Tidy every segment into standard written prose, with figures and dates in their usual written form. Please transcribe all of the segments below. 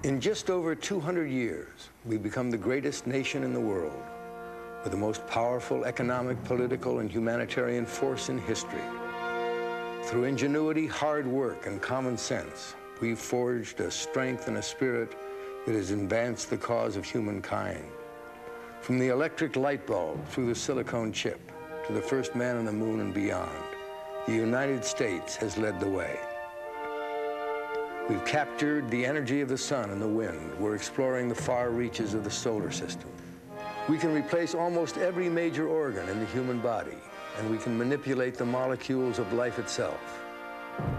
In just over 200 years, we've become the greatest nation in the world, with the most powerful economic, political, and humanitarian force in history. Through ingenuity, hard work, and common sense, we've forged a strength and a spirit that has advanced the cause of humankind. From the electric light bulb through the silicone chip to the first man on the moon and beyond, the United States has led the way. We've captured the energy of the sun and the wind. We're exploring the far reaches of the solar system. We can replace almost every major organ in the human body, and we can manipulate the molecules of life itself.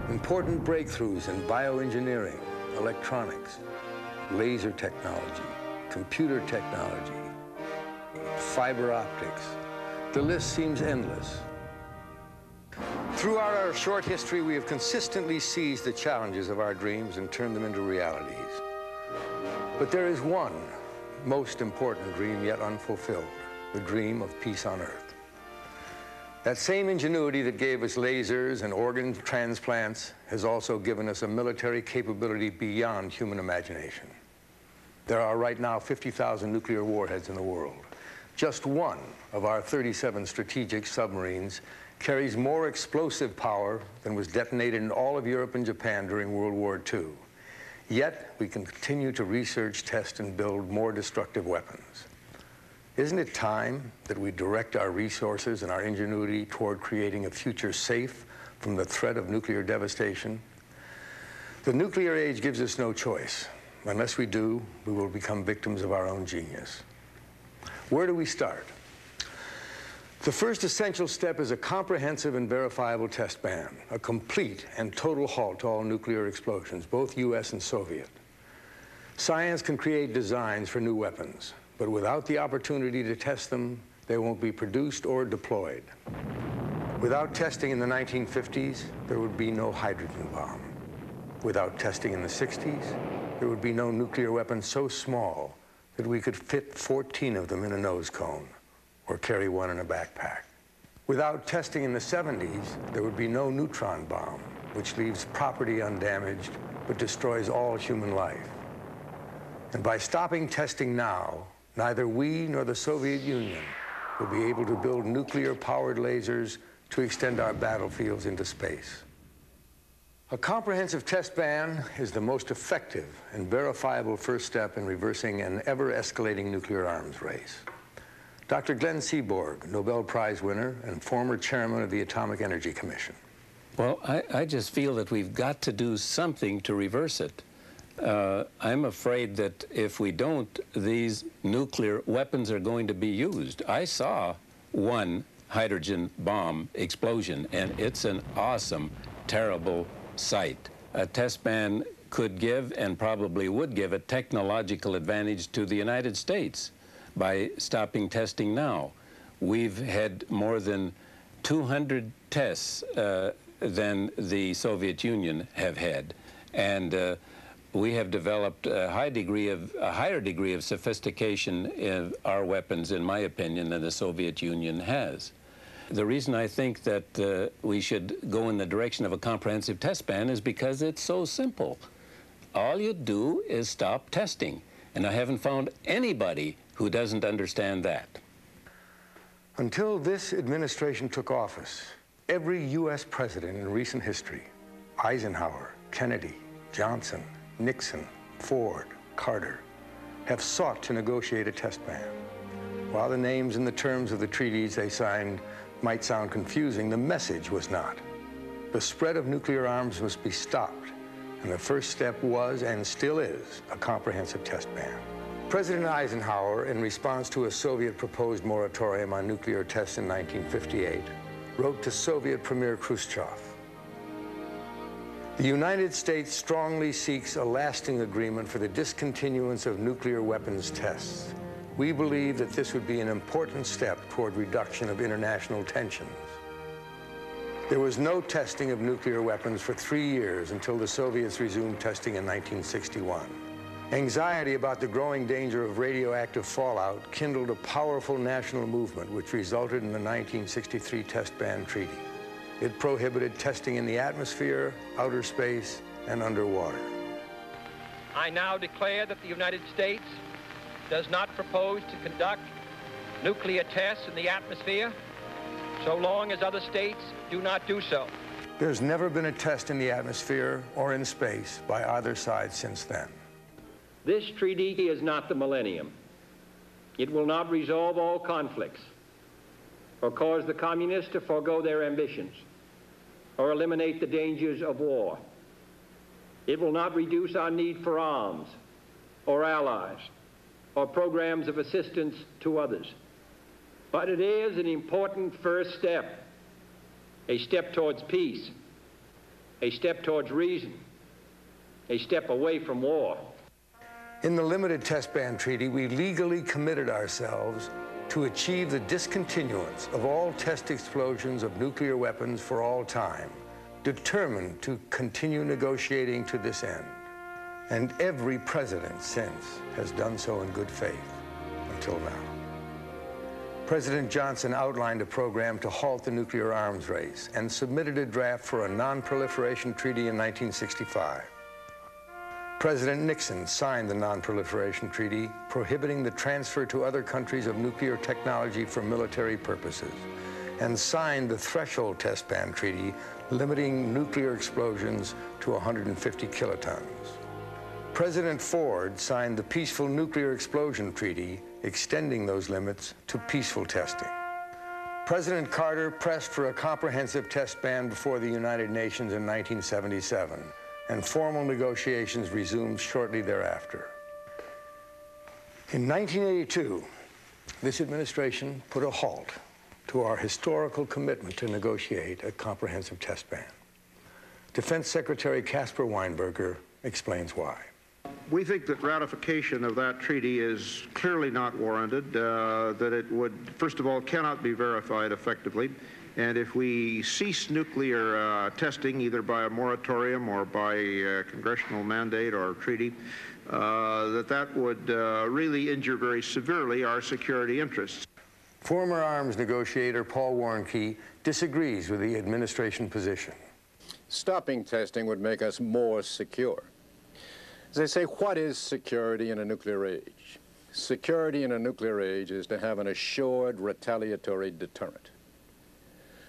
Important breakthroughs in bioengineering, electronics, laser technology, computer technology, fiber optics. The list seems endless. Throughout our short history, we have consistently seized the challenges of our dreams and turned them into realities. But there is one most important dream yet unfulfilled, the dream of peace on Earth. That same ingenuity that gave us lasers and organ transplants has also given us a military capability beyond human imagination. There are right now 50,000 nuclear warheads in the world. Just one of our 37 strategic submarines carries more explosive power than was detonated in all of Europe and Japan during World War II. Yet, we can continue to research, test, and build more destructive weapons. Isn't it time that we direct our resources and our ingenuity toward creating a future safe from the threat of nuclear devastation? The nuclear age gives us no choice. Unless we do, we will become victims of our own genius. Where do we start? The first essential step is a comprehensive and verifiable test ban, a complete and total halt to all nuclear explosions, both U.S. and Soviet. Science can create designs for new weapons, but without the opportunity to test them, they won't be produced or deployed. Without testing in the 1950s, there would be no hydrogen bomb. Without testing in the 60s, there would be no nuclear weapon so small that we could fit 14 of them in a nose cone, or carry one in a backpack. Without testing in the 70s, there would be no neutron bomb, which leaves property undamaged but destroys all human life. And by stopping testing now, neither we nor the Soviet Union will be able to build nuclear-powered lasers to extend our battlefields into space. A comprehensive test ban is the most effective and verifiable first step in reversing an ever-escalating nuclear arms race. Dr. Glenn Seaborg, Nobel Prize winner and former chairman of the Atomic Energy Commission. Well, I just feel that we've got to do something to reverse it. I'm afraid that if we don't, these nuclear weapons are going to be used. I saw one hydrogen bomb explosion, and it's an awesome, terrible sight. A test ban could give, and probably would give, a technological advantage to the United States by stopping testing now. We've had more than 200 tests than the Soviet Union have had, and we have developed a higher degree of sophistication in our weapons, in my opinion, than the Soviet Union has. The reason I think that we should go in the direction of a comprehensive test ban is because it's so simple. All you do is stop testing, and I haven't found anybody who doesn't understand that. Until this administration took office, every U.S. president in recent history, Eisenhower, Kennedy, Johnson, Nixon, Ford, Carter, have sought to negotiate a test ban. While the names and the terms of the treaties they signed might sound confusing, the message was not. The spread of nuclear arms must be stopped, and the first step was, and still is, a comprehensive test ban. President Eisenhower, in response to a Soviet-proposed moratorium on nuclear tests in 1958, wrote to Soviet Premier Khrushchev, "The United States strongly seeks a lasting agreement for the discontinuance of nuclear weapons tests. We believe that this would be an important step toward reduction of international tensions." There was no testing of nuclear weapons for 3 years until the Soviets resumed testing in 1961. Anxiety about the growing danger of radioactive fallout kindled a powerful national movement which resulted in the 1963 Test Ban Treaty. It prohibited testing in the atmosphere, outer space, and underwater. I now declare that the United States does not propose to conduct nuclear tests in the atmosphere so long as other states do not do so. There's never been a test in the atmosphere or in space by either side since then. This treaty is not the millennium. It will not resolve all conflicts or cause the communists to forego their ambitions or eliminate the dangers of war. It will not reduce our need for arms or allies or programs of assistance to others. But it is an important first step, a step towards peace, a step towards reason, a step away from war. In the Limited Test Ban Treaty, we legally committed ourselves to achieve the discontinuance of all test explosions of nuclear weapons for all time, determined to continue negotiating to this end. And every president since has done so in good faith until now. President Johnson outlined a program to halt the nuclear arms race and submitted a draft for a non-proliferation treaty in 1965. President Nixon signed the Non-Proliferation Treaty, prohibiting the transfer to other countries of nuclear technology for military purposes, and signed the Threshold Test Ban Treaty, limiting nuclear explosions to 150 kilotons. President Ford signed the Peaceful Nuclear Explosion Treaty, extending those limits to peaceful testing. President Carter pressed for a comprehensive test ban before the United Nations in 1977. And formal negotiations resumed shortly thereafter. In 1982, this administration put a halt to our historical commitment to negotiate a comprehensive test ban. Defense Secretary Caspar Weinberger explains why. We think that ratification of that treaty is clearly not warranted, that it would, first of all, cannot be verified effectively. And if we cease nuclear testing, either by a moratorium or by congressional mandate or treaty, that would really injure very severely our security interests. Former arms negotiator Paul Warnke disagrees with the administration position. Stopping testing would make us more secure. As I say, what is security in a nuclear age? Security in a nuclear age is to have an assured retaliatory deterrent.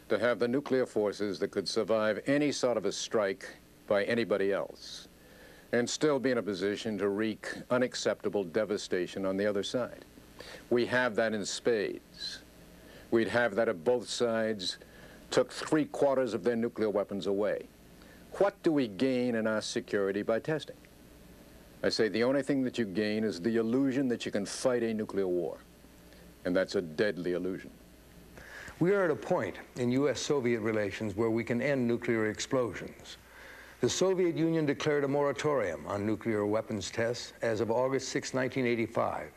To have the nuclear forces that could survive any sort of a strike by anybody else and still be in a position to wreak unacceptable devastation on the other side. We have that in spades. We'd have that if both sides took 3/4 of their nuclear weapons away. What do we gain in our security by testing? I say the only thing that you gain is the illusion that you can fight a nuclear war, and that's a deadly illusion. We are at a point in U.S.-Soviet relations where we can end nuclear explosions. The Soviet Union declared a moratorium on nuclear weapons tests as of August 6, 1985,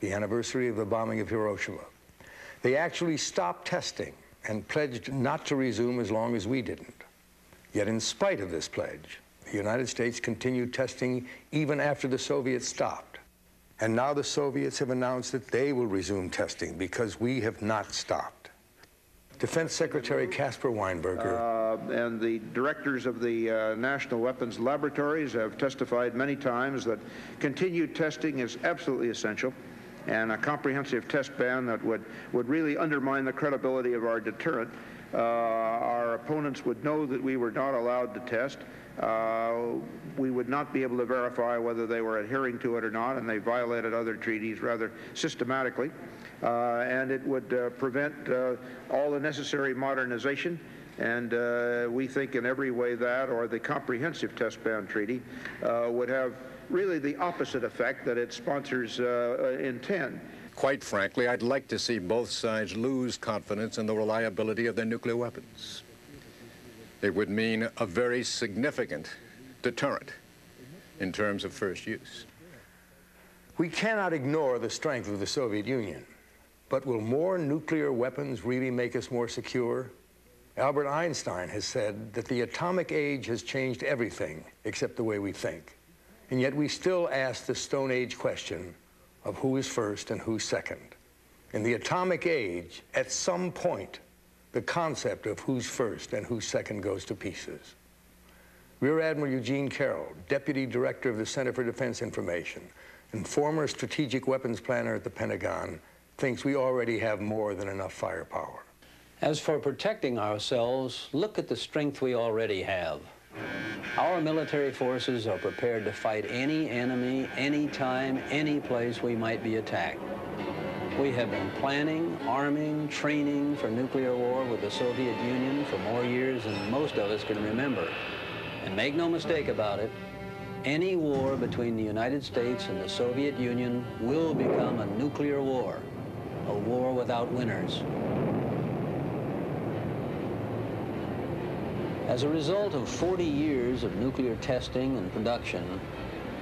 the anniversary of the bombing of Hiroshima. They actually stopped testing and pledged not to resume as long as we didn't. Yet in spite of this pledge, the United States continued testing even after the Soviets stopped. And now the Soviets have announced that they will resume testing because we have not stopped. Defense Secretary Caspar Weinberger. And the directors of the National Weapons Laboratories have testified many times that continued testing is absolutely essential, and a comprehensive test ban that would really undermine the credibility of our deterrent. Our opponents would know that we were not allowed to test. We would not be able to verify whether they were adhering to it or not, and they violated other treaties rather systematically. And it would prevent all the necessary modernization. And we think in every way that, or the comprehensive test ban treaty, would have really the opposite effect that its sponsors intend. Quite frankly, I'd like to see both sides lose confidence in the reliability of their nuclear weapons. It would mean a very significant deterrent in terms of first use. We cannot ignore the strength of the Soviet Union. But will more nuclear weapons really make us more secure? Albert Einstein has said that the atomic age has changed everything except the way we think. And yet we still ask the Stone Age question of who is first and who's second. In the atomic age, at some point, the concept of who's first and who's second goes to pieces. Rear Admiral Eugene Carroll, Deputy Director of the Center for Defense Information and former strategic weapons planner at the Pentagon, thinks we already have more than enough firepower. As for protecting ourselves, look at the strength we already have. Our military forces are prepared to fight any enemy, anytime, any place we might be attacked. We have been planning, arming, training for nuclear war with the Soviet Union for more years than most of us can remember. And make no mistake about it, any war between the United States and the Soviet Union will become a nuclear war, a war without winners. As a result of 40 years of nuclear testing and production,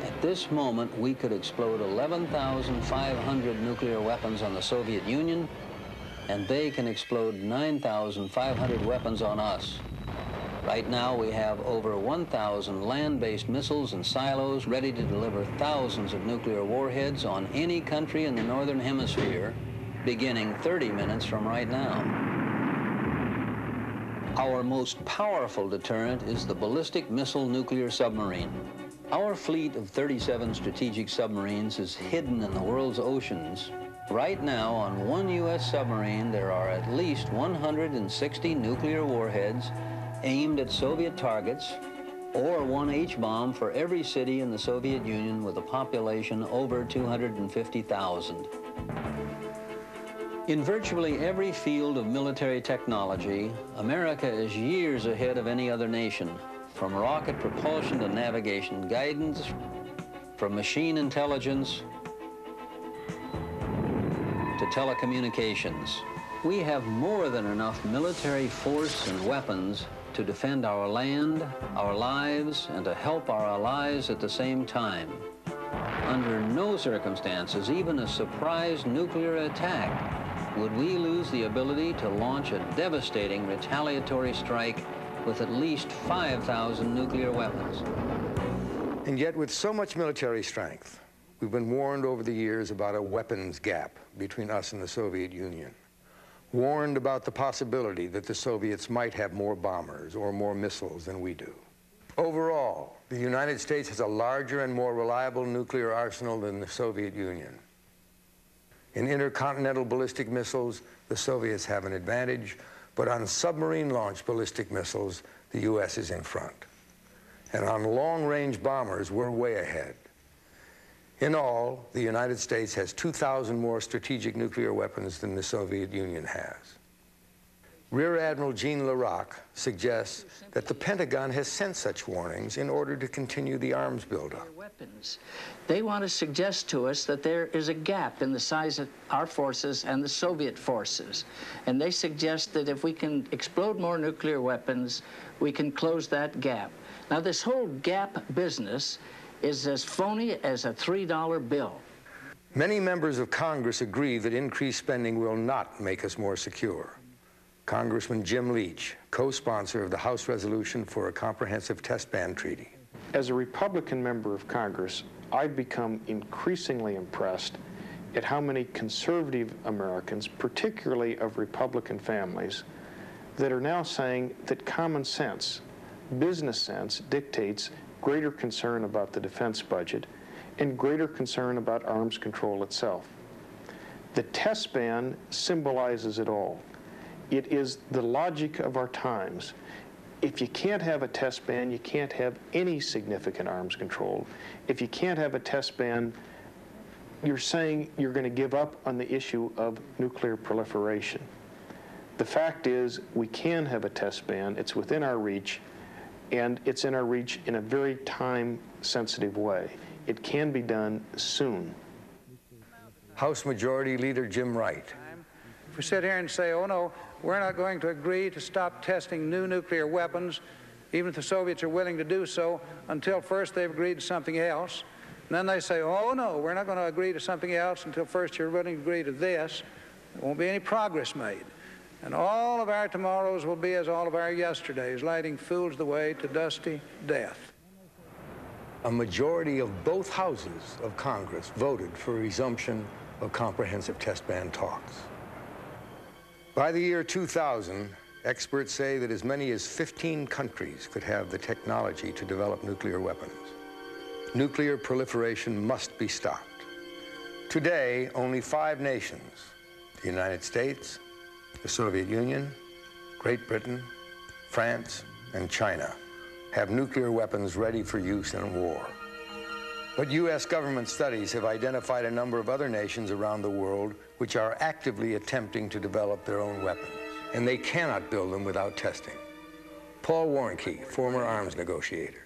at this moment we could explode 11,500 nuclear weapons on the Soviet Union, and they can explode 9,500 weapons on us. Right now we have over 1,000 land-based missiles and silos ready to deliver thousands of nuclear warheads on any country in the Northern Hemisphere, beginning 30 minutes from right now. Our most powerful deterrent is the ballistic missile nuclear submarine. Our fleet of 37 strategic submarines is hidden in the world's oceans. Right now, on one U.S. submarine, there are at least 160 nuclear warheads aimed at Soviet targets, or one H-bomb for every city in the Soviet Union with a population over 250,000. In virtually every field of military technology, America is years ahead of any other nation, from rocket propulsion to navigation guidance, from machine intelligence to telecommunications. We have more than enough military force and weapons to defend our land, our lives, and to help our allies at the same time. Under no circumstances, even a surprise nuclear attack, would we lose the ability to launch a devastating retaliatory strike with at least 5,000 nuclear weapons. And yet, with so much military strength, we've been warned over the years about a weapons gap between us and the Soviet Union. Warned about the possibility that the Soviets might have more bombers or more missiles than we do. Overall, the United States has a larger and more reliable nuclear arsenal than the Soviet Union. In intercontinental ballistic missiles, the Soviets have an advantage, but on submarine-launched ballistic missiles, the U.S. is in front. And on long-range bombers, we're way ahead. In all, the United States has 2,000 more strategic nuclear weapons than the Soviet Union has. Rear Admiral Jean Larac suggests that the Pentagon has sent such warnings in order to continue the arms buildup. They want to suggest to us that there is a gap in the size of our forces and the Soviet forces. And they suggest that if we can explode more nuclear weapons, we can close that gap. Now, this whole gap business is as phony as a $3 bill. Many members of Congress agree that increased spending will not make us more secure. Congressman Jim Leach, co-sponsor of the House resolution for a comprehensive test ban treaty. As a Republican member of Congress, I've become increasingly impressed at how many conservative Americans, particularly of Republican families, that are now saying that common sense, business sense, dictates greater concern about the defense budget and greater concern about arms control itself. The test ban symbolizes it all. It is the logic of our times. If you can't have a test ban, you can't have any significant arms control. If you can't have a test ban, you're saying you're going to give up on the issue of nuclear proliferation. The fact is, we can have a test ban. It's within our reach, and it's in our reach in a very time-sensitive way. It can be done soon. House Majority Leader Jim Wright. If we sit here and say, oh no, we're not going to agree to stop testing new nuclear weapons, even if the Soviets are willing to do so, until first they've agreed to something else. And then they say, oh no, we're not going to agree to something else until first you're willing to agree to this. There won't be any progress made. And all of our tomorrows will be as all of our yesterdays, lighting fools the way to dusty death. A majority of both houses of Congress voted for resumption of comprehensive test ban talks. By the year 2000, experts say that as many as 15 countries could have the technology to develop nuclear weapons. Nuclear proliferation must be stopped. Today, only 5 nations, the United States, the Soviet Union, Great Britain, France, and China, have nuclear weapons ready for use in war. But U.S. government studies have identified a number of other nations around the world which are actively attempting to develop their own weapons, and they cannot build them without testing. Paul Warnke, former arms negotiator.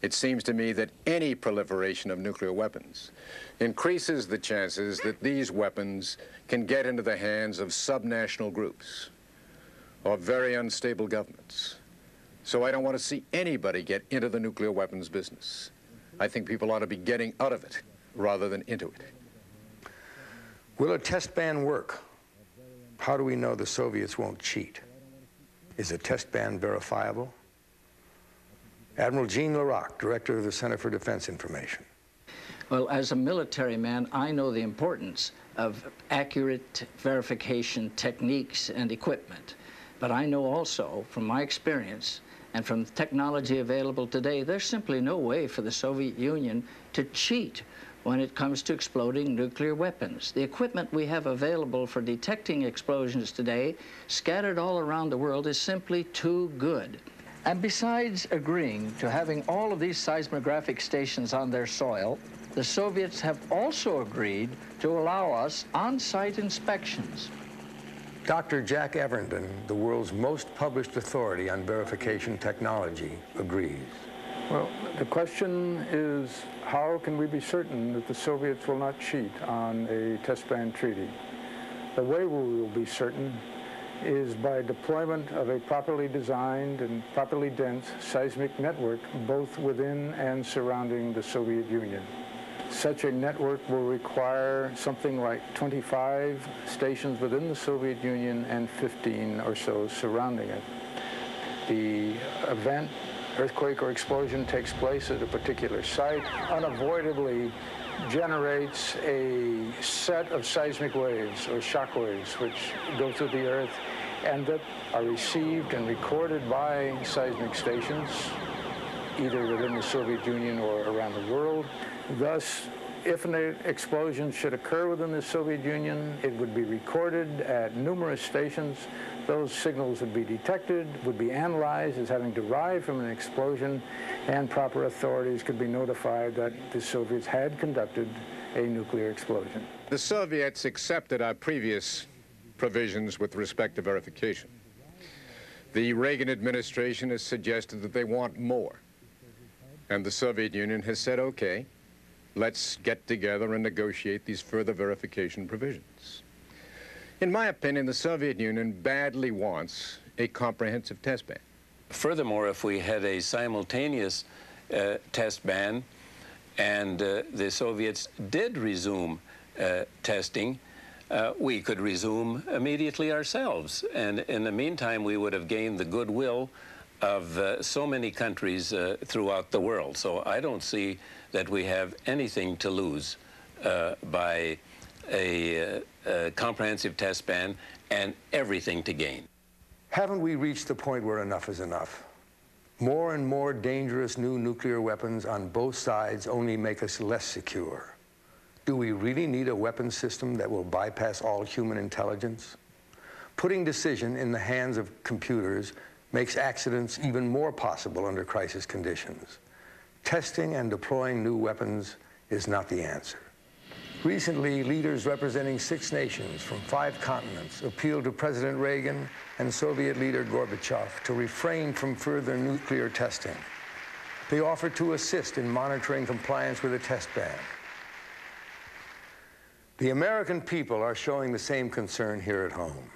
It seems to me that any proliferation of nuclear weapons increases the chances that these weapons can get into the hands of subnational groups or very unstable governments. So I don't want to see anybody get into the nuclear weapons business. I think people ought to be getting out of it rather than into it. Will a test ban work? How do we know the Soviets won't cheat? Is a test ban verifiable? Admiral Jean Larac, Director of the Center for Defense Information. Well, as a military man, I know the importance of accurate verification techniques and equipment. But I know also, from my experience, and from the technology available today, there's simply no way for the Soviet Union to cheat when it comes to exploding nuclear weapons. The equipment we have available for detecting explosions today, scattered all around the world, is simply too good. And besides agreeing to having all of these seismographic stations on their soil, the Soviets have also agreed to allow us on-site inspections. Dr. Jack Everenden, the world's most published authority on verification technology, agrees. Well, the question is, how can we be certain that the Soviets will not cheat on a test ban treaty? The way we will be certain is by deployment of a properly designed and properly dense seismic network both within and surrounding the Soviet Union. Such a network will require something like 25 stations within the Soviet Union and 15 or so surrounding it. The event, earthquake or explosion, takes place at a particular site, unavoidably generates a set of seismic waves or shock waves which go through the earth and that are received and recorded by seismic stations either within the Soviet Union or around the world. Thus, if an explosion should occur within the Soviet Union, it would be recorded at numerous stations. Those signals would be detected, would be analyzed as having derived from an explosion, and proper authorities could be notified that the Soviets had conducted a nuclear explosion. The Soviets accepted our previous provisions with respect to verification. The Reagan administration has suggested that they want more. And the Soviet Union has said, okay, let's get together and negotiate these further verification provisions. In my opinion, the Soviet Union badly wants a comprehensive test ban. Furthermore, if we had a simultaneous test ban and the Soviets did resume testing, we could resume immediately ourselves. And in the meantime, we would have gained the goodwill of so many countries throughout the world. So I don't see that we have anything to lose by a comprehensive test ban and everything to gain. Haven't we reached the point where enough is enough? More and more dangerous new nuclear weapons on both sides only make us less secure. Do we really need a weapons system that will bypass all human intelligence? Putting decision in the hands of computers makes accidents even more possible under crisis conditions. Testing and deploying new weapons is not the answer. Recently, leaders representing 6 nations from 5 continents appealed to President Reagan and Soviet leader Gorbachev to refrain from further nuclear testing. They offered to assist in monitoring compliance with a test ban. The American people are showing the same concern here at home.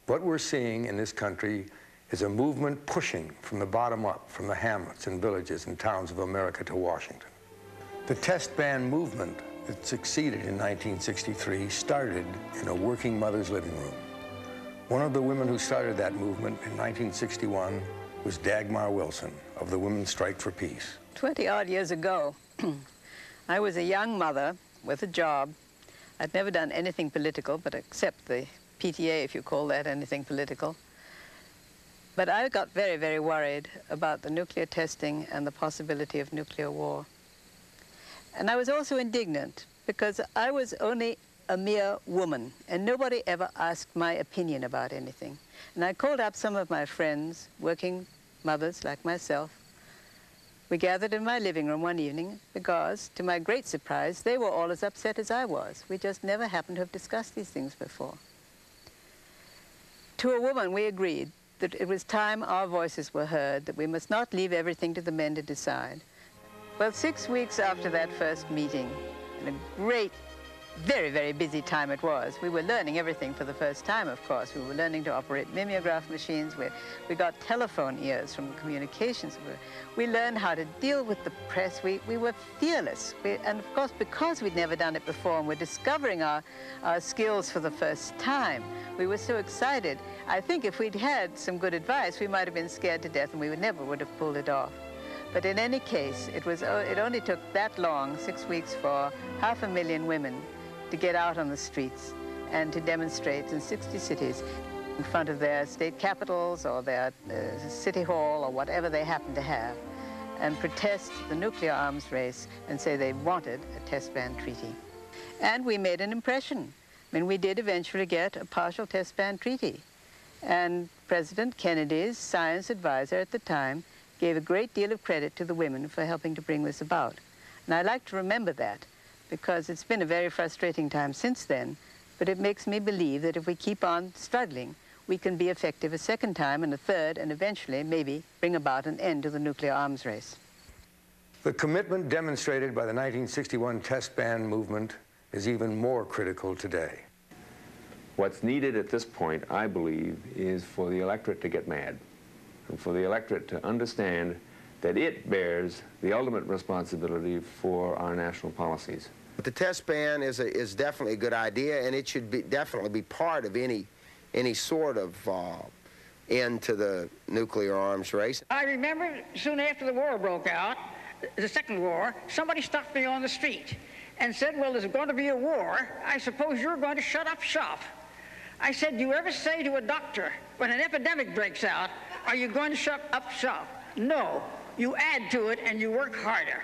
What we're seeing in this country is a movement pushing from the bottom up, from the hamlets and villages and towns of America to Washington. The test ban movement that succeeded in 1963 started in a working mother's living room. One of the women who started that movement in 1961 was Dagmar Wilson of the Women's Strike for Peace. 20-odd years ago, I was a young mother with a job. I'd never done anything political, but except the PTA, if you call that anything political. But I got very, very worried about the nuclear testing and the possibility of nuclear war. And I was also indignant because I was only a mere woman and nobody ever asked my opinion about anything. And I called up some of my friends, working mothers like myself. We gathered in my living room one evening because, to my great surprise, they were all as upset as I was. We just never happened to have discussed these things before. To a woman, we agreed that it was time our voices were heard, that we must not leave everything to the men to decide. Well, 6 weeks after that first meeting, and a great, very, very busy time it was. We were learning everything for the first time, of course. We were learning to operate mimeograph machines. We got telephone ears from communications. We learned how to deal with the press. We were fearless. And of course, because we'd never done it before and we're discovering our skills for the first time, we were so excited. I think if we'd had some good advice, we might have been scared to death and we never would have pulled it off. But in any case, it only took that long, 6 weeks, for 500,000 women to get out on the streets and to demonstrate in 60 cities in front of their state capitals or their city hall or whatever they happen to have, and protest the nuclear arms race and say they wanted a test ban treaty. And we made an impression. I mean, we did eventually get a partial test ban treaty. And President Kennedy's science advisor at the time gave a great deal of credit to the women for helping to bring this about. And I like to remember that, because it's been a very frustrating time since then, but it makes me believe that if we keep on struggling, we can be effective a second time and a third, and eventually, maybe, bring about an end to the nuclear arms race. The commitment demonstrated by the 1961 test ban movement is even more critical today. What's needed at this point, I believe, is for the electorate to get mad, and for the electorate to understand that it bears the ultimate responsibility for our national policies. The test ban is definitely a good idea, and it should definitely be part of any sort of end to the nuclear arms race. I remember soon after the war broke out, the Second War, somebody stopped me on the street and said, well, there's going to be a war. I suppose you're going to shut up shop. I said, do you ever say to a doctor, when an epidemic breaks out, are you going to shut up shop? No. You add to it and you work harder.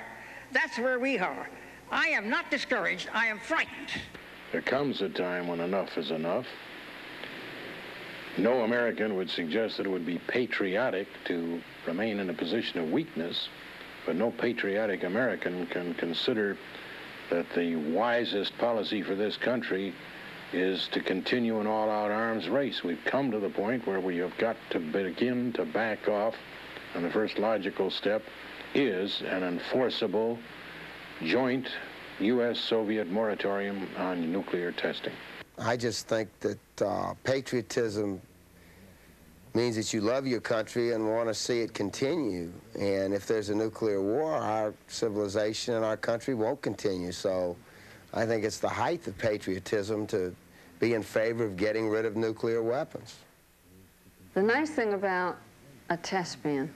That's where we are. I am not discouraged. I am frightened. There comes a time when enough is enough. No American would suggest that it would be patriotic to remain in a position of weakness, but no patriotic American can consider that the wisest policy for this country is to continue an all-out arms race. We've come to the point where we have got to begin to back off, and the first logical step is an enforceable joint U.S.-Soviet moratorium on nuclear testing. I just think that patriotism means that you love your country and want to see it continue. And if there's a nuclear war, our civilization and our country won't continue. So I think it's the height of patriotism to be in favor of getting rid of nuclear weapons. The nice thing about a test ban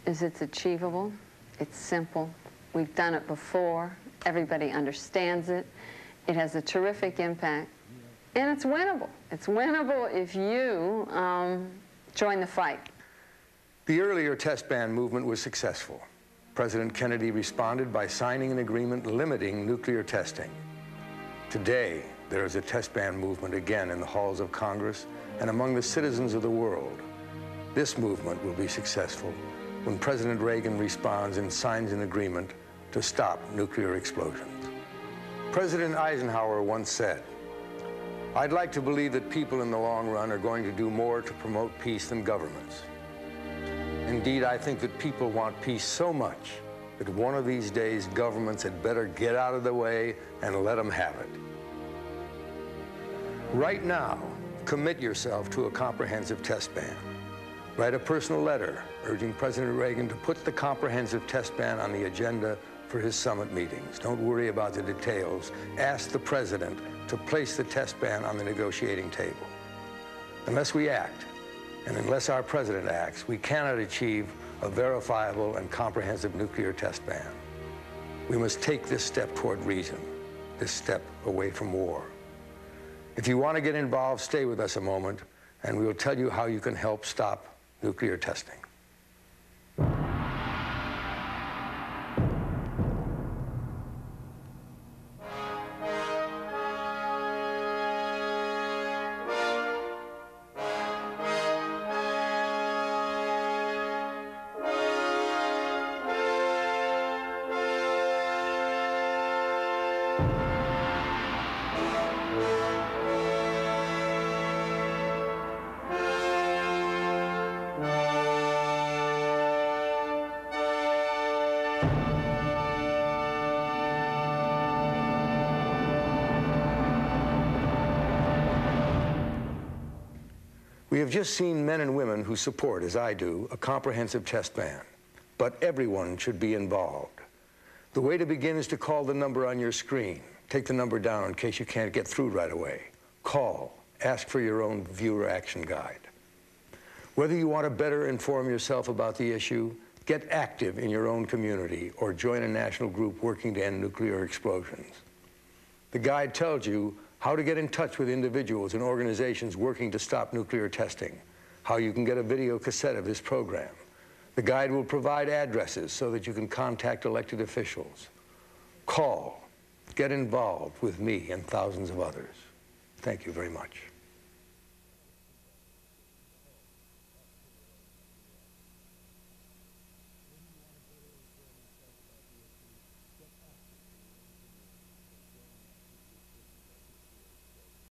is it's achievable, it's simple, we've done it before, everybody understands it, it has a terrific impact, and it's winnable. It's winnable if you join the fight. The earlier test ban movement was successful. President Kennedy responded by signing an agreement limiting nuclear testing. Today, there is a test ban movement again in the halls of Congress and among the citizens of the world. This movement will be successful when President Reagan responds and signs an agreement to stop nuclear explosions. President Eisenhower once said, "I'd like to believe that people in the long run are going to do more to promote peace than governments. Indeed, I think that people want peace so much that one of these days governments had better get out of the way and let them have it." Right now, commit yourself to a comprehensive test ban. Write a personal letter urging President Reagan to put the comprehensive test ban on the agenda for his summit meetings. Don't worry about the details. Ask the president to place the test ban on the negotiating table. Unless we act, and unless our president acts, we cannot achieve a verifiable and comprehensive nuclear test ban. We must take this step toward reason, this step away from war. If you want to get involved, stay with us a moment, and we will tell you how you can help stop nuclear testing. We have just seen men and women who support, as I do, a comprehensive test ban. But everyone should be involved. The way to begin is to call the number on your screen. Take the number down in case you can't get through right away. Call. Ask for your own viewer action guide. Whether you want to better inform yourself about the issue, get active in your own community or join a national group working to end nuclear explosions. The guide tells you how to get in touch with individuals and organizations working to stop nuclear testing, how you can get a video cassette of this program. The guide will provide addresses so that you can contact elected officials. Call, get involved with me and thousands of others. Thank you very much.